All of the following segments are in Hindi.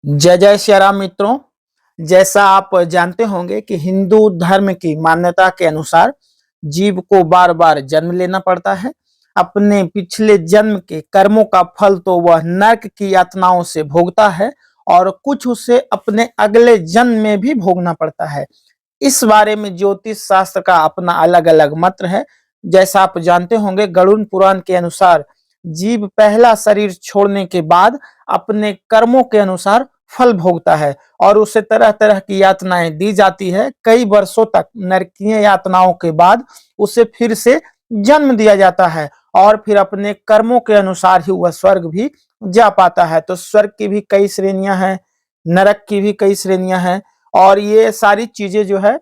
जय जय श्री राम मित्रों। जैसा आप जानते होंगे कि हिंदू धर्म की मान्यता के अनुसार जीव को बार बार जन्म लेना पड़ता है। अपने पिछले जन्म के कर्मों का फल तो वह नरक की यातनाओं से भोगता है और कुछ उसे अपने अगले जन्म में भी भोगना पड़ता है। इस बारे में ज्योतिष शास्त्र का अपना अलग अलग मत है। जैसा आप जानते होंगे, गरुड़ पुराण के अनुसार जीव पहला शरीर छोड़ने के बाद अपने कर्मों के अनुसार फल भोगता है और उसे तरह तरह की यातनाएं दी जाती है। कई वर्षों तक नरकीय यातनाओं के बाद उसे फिर से जन्म दिया जाता है और फिर अपने कर्मों के अनुसार ही वह स्वर्ग भी जा पाता है। तो स्वर्ग की भी कई श्रेणियां हैं, नरक की भी कई श्रेणियां हैं और ये सारी चीजें जो है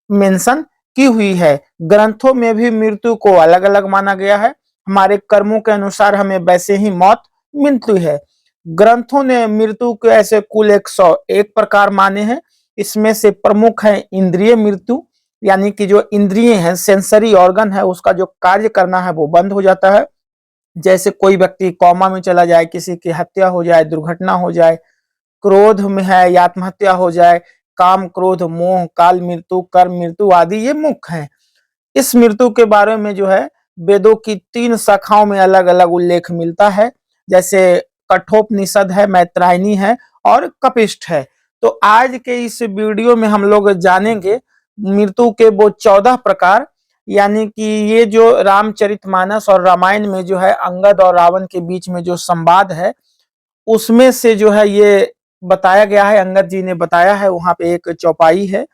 मेंशन की हुई है। ग्रंथों में भी मृत्यु को अलग अलग माना गया है। हमारे कर्मों के अनुसार हमें वैसे ही मौत मिलती है। ग्रंथों ने मृत्यु के ऐसे कुल 101 प्रकार माने हैं। इसमें से प्रमुख है इंद्रिय मृत्यु, यानी कि जो इंद्रिय हैं, सेंसरी ऑर्गन है, उसका जो कार्य करना है वो बंद हो जाता है। जैसे कोई व्यक्ति कोमा में चला जाए, किसी की हत्या हो जाए, दुर्घटना हो जाए, क्रोध में है या आत्महत्या हो जाए, काम क्रोध मोह काल मृत्यु कर्म मृत्यु आदि ये मुख्य हैं। इस मृत्यु के बारे में जो है वेदों की 3 शाखाओं में अलग अलग उल्लेख मिलता है। जैसे कठोपनिषद है, मैत्रायनी है और कपिष्ठ है। तो आज के इस वीडियो में हम लोग जानेंगे मृत्यु के वो 14 प्रकार, यानी कि ये जो रामचरितमानस और रामायण में जो है अंगद और रावण के बीच में जो संवाद है उसमें से जो है ये बताया गया है। अंगद जी ने बताया है, वहां पे एक चौपाई है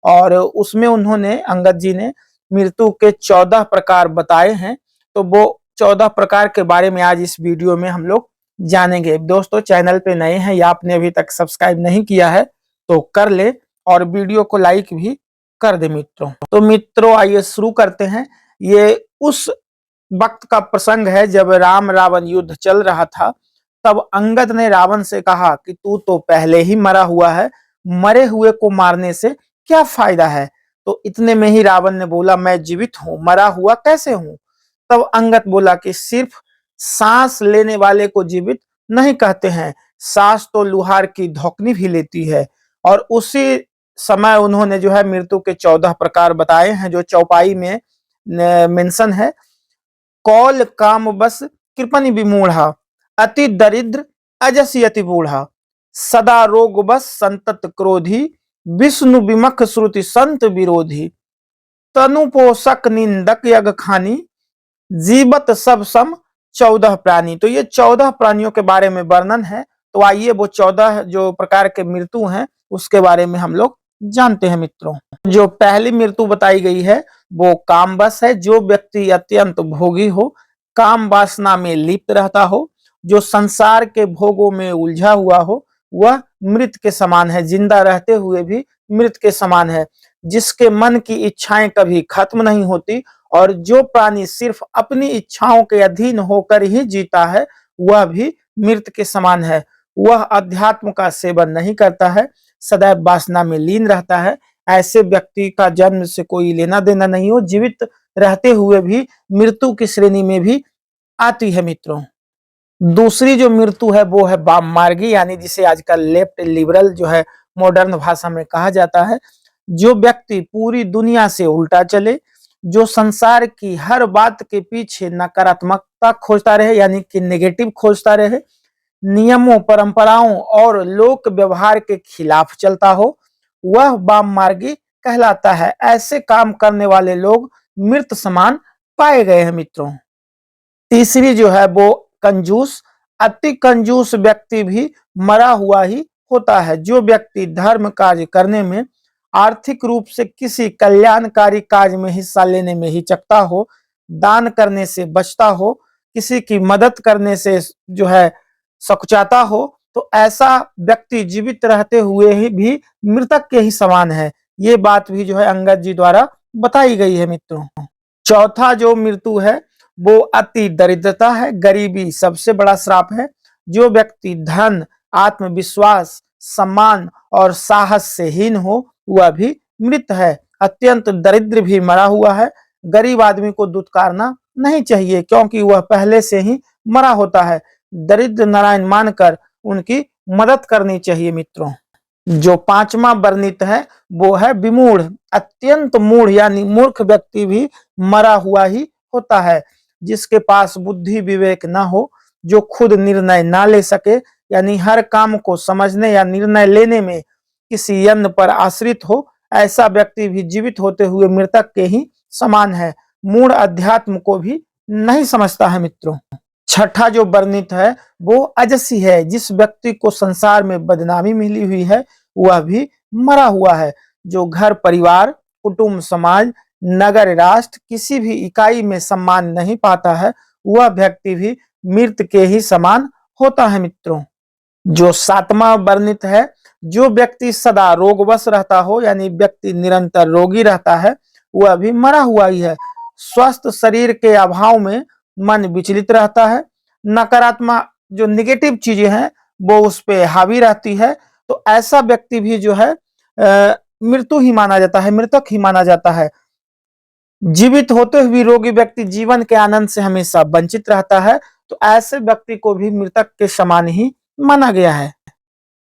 और उसमें उन्होंने अंगद जी ने मृत्यु के 14 प्रकार बताए हैं। तो वो 14 प्रकार के बारे में आज इस वीडियो में हम लोग जानेंगे। दोस्तों, चैनल पे नए हैं या आपने अभी तक सब्सक्राइब नहीं किया है तो कर ले और वीडियो को लाइक भी कर दे मित्रों। तो मित्रों आइए शुरू करते हैं। ये उस वक्त का प्रसंग है जब राम रावण युद्ध चल रहा था। तब अंगद ने रावण से कहा कि तू तो पहले ही मरा हुआ है, मरे हुए को मारने से क्या फायदा है। तो इतने में ही रावण ने बोला, मैं जीवित हूं, मरा हुआ कैसे हूं। तब अंगद बोला कि सिर्फ सांस लेने वाले को जीवित नहीं कहते हैं, सांस तो लुहार की धौकनी भी लेती है। और उसी समय उन्होंने जो है मृत्यु के 14 प्रकार बताए हैं जो चौपाई में मेंशन है। कौल काम बस कृपनि विमूढ़ा, अति दरिद्र अजसी अति बूढ़ा, सदा रोग बस संतत क्रोधी, विष्णु विमख श्रुति संत विरोधी, तनु पोषक निंदक यज्ञ खानी, जीवत सब सम 14 प्राणी। तो ये 14 प्राणियों के बारे में वर्णन है। तो आइए वो 14 जो प्रकार के मृत्यु हैं उसके बारे में हम लोग जानते हैं मित्रों। जो पहली मृत्यु बताई गई है वो कामवश है। जो व्यक्ति अत्यंत भोगी हो, काम वासना में लिप्त रहता हो, जो संसार के भोगों में उलझा हुआ हो, वह मृत के समान है, जिंदा रहते हुए भी मृत के समान है। जिसके मन की इच्छाएं कभी खत्म नहीं होती और जो प्राणी सिर्फ अपनी इच्छाओं के अधीन होकर ही जीता है वह भी मृत के समान है। वह अध्यात्म का सेवन नहीं करता है, सदैव वासना में लीन रहता है। ऐसे व्यक्ति का जन्म से कोई लेना देना नहीं हो, जीवित रहते हुए भी मृत्यु की श्रेणी में भी आती है मित्रों। दूसरी जो मृत्यु है वो है वाम मार्गी, यानी जिसे आजकल लेफ्ट लिबरल जो है मॉडर्न भाषा में कहा जाता है। जो व्यक्ति पूरी दुनिया से उल्टा चले, जो संसार की हर बात के पीछे नकारात्मकता खोजता रहे, यानी कि नेगेटिव खोजता रहे, नियमों परंपराओं और लोक व्यवहार के खिलाफ चलता हो, वह वाम मार्गी कहलाता है। ऐसे काम करने वाले लोग मृत समान पाए गए हैं मित्रों। तीसरी जो है वो कंजूस। अति कंजूस व्यक्ति भी मरा हुआ ही होता है। जो व्यक्ति धर्म कार्य करने में, आर्थिक रूप से किसी कल्याणकारी कार्य में हिस्सा लेने में हिचकता हो, दान करने से बचता हो, किसी की मदद करने से जो है सकुचाता हो, तो ऐसा व्यक्ति जीवित रहते हुए ही भी मृतक के ही समान है। ये बात भी जो है अंगद जी द्वारा बताई गई है मित्रों। चौथा जो मृत्यु है वो अति दरिद्रता है। गरीबी सबसे बड़ा श्राप है। जो व्यक्ति धन, आत्मविश्वास, सम्मान और साहस से हीन हो वह भी मृत है। अत्यंत दरिद्र भी मरा हुआ है। गरीब आदमी को दुत्कारना नहीं चाहिए क्योंकि वह पहले से ही मरा होता है। दरिद्र नारायण मानकर उनकी मदद करनी चाहिए मित्रों। जो पांचवा वर्णित है वो है विमूढ़। अत्यंत मूढ़ यानी मूर्ख व्यक्ति भी मरा हुआ ही होता है, जिसके पास बुद्धि विवेक ना हो, जो खुद निर्णय ना ले सके, यानी हर काम को समझने या निर्णय लेने में किसी यंत्र पर आश्रित हो, ऐसा व्यक्ति भी जीवित होते हुए मृतक के ही समान है। मूढ़ अध्यात्म को भी नहीं समझता है मित्रों। छठा जो वर्णित है वो अजसी है। जिस व्यक्ति को संसार में बदनामी मिली हुई है वह भी मरा हुआ है। जो घर परिवार कुटुंब समाज नगर राष्ट्र किसी भी इकाई में सम्मान नहीं पाता है वह व्यक्ति भी मृत के ही समान होता है मित्रों। जो सातवां वर्णित है, जो व्यक्ति सदा रोगवश रहता हो यानी व्यक्ति निरंतर रोगी रहता है वह भी मरा हुआ ही है। स्वस्थ शरीर के अभाव में मन विचलित रहता है, नकारात्मक जो निगेटिव चीजें हैं वो उस पे हावी रहती है, तो ऐसा व्यक्ति भी जो है मृत्यु ही माना जाता है, मृतक ही माना जाता है। जीवित होते हुए रोगी व्यक्ति जीवन के आनंद से हमेशा वंचित रहता है, तो ऐसे व्यक्ति को भी मृतक के समान ही माना गया है।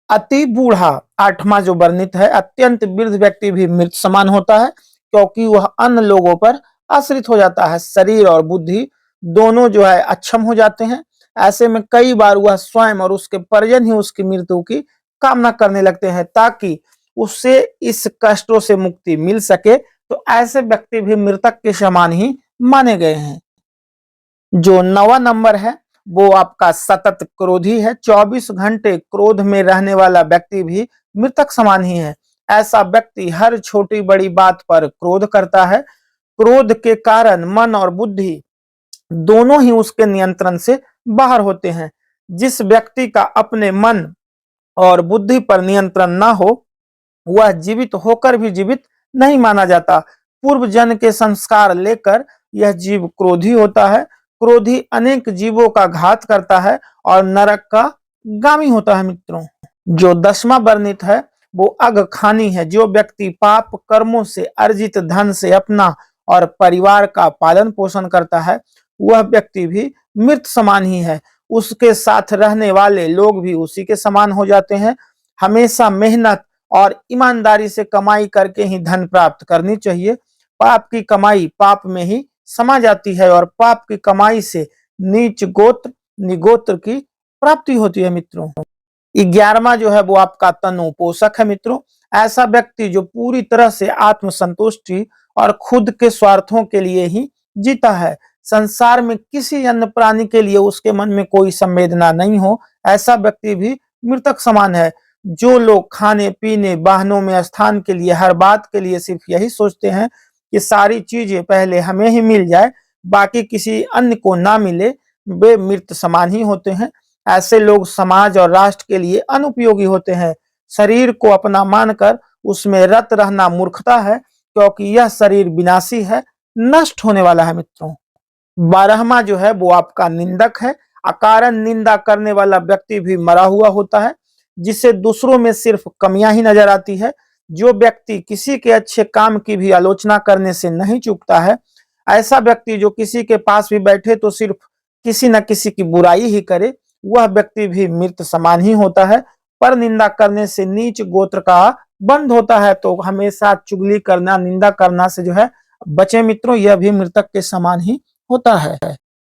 अति बूढ़ा आठवां जो वर्णित है, अत्यंत वृद्ध व्यक्ति भी मृत समान होता है, क्योंकि वह अन्य लोगों पर आश्रित हो जाता है। शरीर और बुद्धि दोनों जो है अक्षम हो जाते हैं। ऐसे में कई बार वह स्वयं और उसके परिजन ही उसकी मृत्यु की कामना करने लगते हैं ताकि उससे इस कष्टों से मुक्ति मिल सके, तो ऐसे व्यक्ति भी मृतक के समान ही माने गए हैं। जो 9वां नंबर है वो आपका सतत क्रोधी है। 24 घंटे क्रोध में रहने वाला व्यक्ति भी मृतक समान ही है। ऐसा व्यक्ति हर छोटी बड़ी बात पर क्रोध करता है। क्रोध के कारण मन और बुद्धि दोनों ही उसके नियंत्रण से बाहर होते हैं। जिस व्यक्ति का अपने मन और बुद्धि पर नियंत्रण ना हो वह जीवित होकर भी जीवित नहीं माना जाता। पूर्व जन्म के संस्कार लेकर यह जीव क्रोधी होता है। क्रोधी अनेक जीवों का घात करता है और नरक का गामी होता है मित्रों। जो 10वां वर्णित है वो अघखानी है। जो व्यक्ति पाप कर्मों से अर्जित धन से अपना और परिवार का पालन पोषण करता है वह व्यक्ति भी मृत समान ही है। उसके साथ रहने वाले लोग भी उसी के समान हो जाते हैं। हमेशा मेहनत और ईमानदारी से कमाई करके ही धन प्राप्त करनी चाहिए। पाप की कमाई पाप में ही समा जाती है और पाप की कमाई से नीच गोत्र निगोत्र की प्राप्ति होती है मित्रों। 11वां जो है वो आपका तनु पोषक है मित्रों। ऐसा व्यक्ति जो पूरी तरह से आत्मसंतुष्टि और खुद के स्वार्थों के लिए ही जीता है, संसार में किसी अन्य प्राणी के लिए उसके मन में कोई संवेदना नहीं हो, ऐसा व्यक्ति भी मृतक समान है। जो लोग खाने पीने वाहनों में स्थान के लिए हर बात के लिए सिर्फ यही सोचते हैं कि सारी चीजें पहले हमें ही मिल जाए बाकी किसी अन्य को ना मिले, वे मृत समान ही होते हैं। ऐसे लोग समाज और राष्ट्र के लिए अनुपयोगी होते हैं। शरीर को अपना मानकर उसमें रत रहना मूर्खता है, क्योंकि यह शरीर विनाशी है, नष्ट होने वाला है मित्रों। 12वां जो है वो आपका निंदक है। अकारण निंदा करने वाला व्यक्ति भी मरा हुआ होता है, जिसे दूसरों में सिर्फ कमियां ही नजर आती है। जो व्यक्ति किसी के अच्छे काम की भी आलोचना करने से नहीं चूकता है, ऐसा व्यक्ति जो किसी के पास भी बैठे तो सिर्फ किसी न किसी की बुराई ही करे, वह व्यक्ति भी मृत समान ही होता है। पर निंदा करने से नीच गोत्र का बंद होता है, तो हमेशा चुगली करना निंदा करना से जो है बचे मित्रों, यह भी मृतक के समान ही होता है।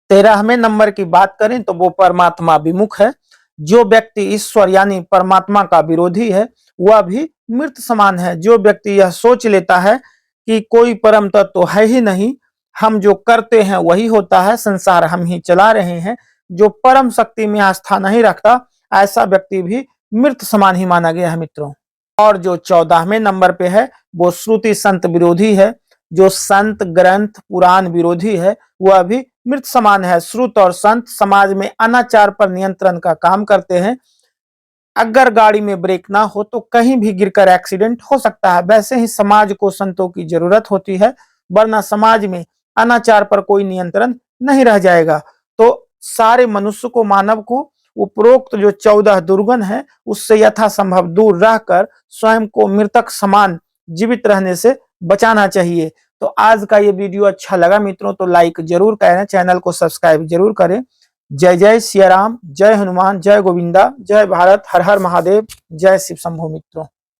13वें नंबर की बात करें तो वो परमात्मा विमुख है। जो व्यक्ति ईश्वर यानी परमात्मा का विरोधी है वह भी मृत समान है। जो व्यक्ति यह सोच लेता है कि कोई परम तत्व तो है ही नहीं, हम जो करते हैं वही होता है, संसार हम ही चला रहे हैं, जो परम शक्ति में आस्था नहीं रखता, ऐसा व्यक्ति भी मृत समान ही माना गया है मित्रों। और जो 14वें नंबर पे है वो श्रुति संत विरोधी है। जो संत ग्रंथ पुराण विरोधी है वह भी मृत समान है। श्रुत और संत समाज में अनाचार पर नियंत्रण का काम करते हैं। अगर गाड़ी में ब्रेक ना हो तो कहीं भी गिरकर एक्सीडेंट हो सकता है। वैसे ही समाज को संतों की जरूरत होती है, वरना समाज में अनाचार पर कोई नियंत्रण नहीं रह जाएगा। तो सारे मनुष्य को मानव को उपरोक्त जो 14 दुर्गुण है उससे यथासंभव दूर रहकर स्वयं को मृतक समान जीवित रहने से बचाना चाहिए। तो आज का ये वीडियो अच्छा लगा मित्रों तो लाइक जरूर करें, चैनल को सब्सक्राइब जरूर करें। जय जय सिया राम, जय हनुमान, जय गोविंदा, जय भारत, हर हर महादेव, जय शिव शंभु मित्रों।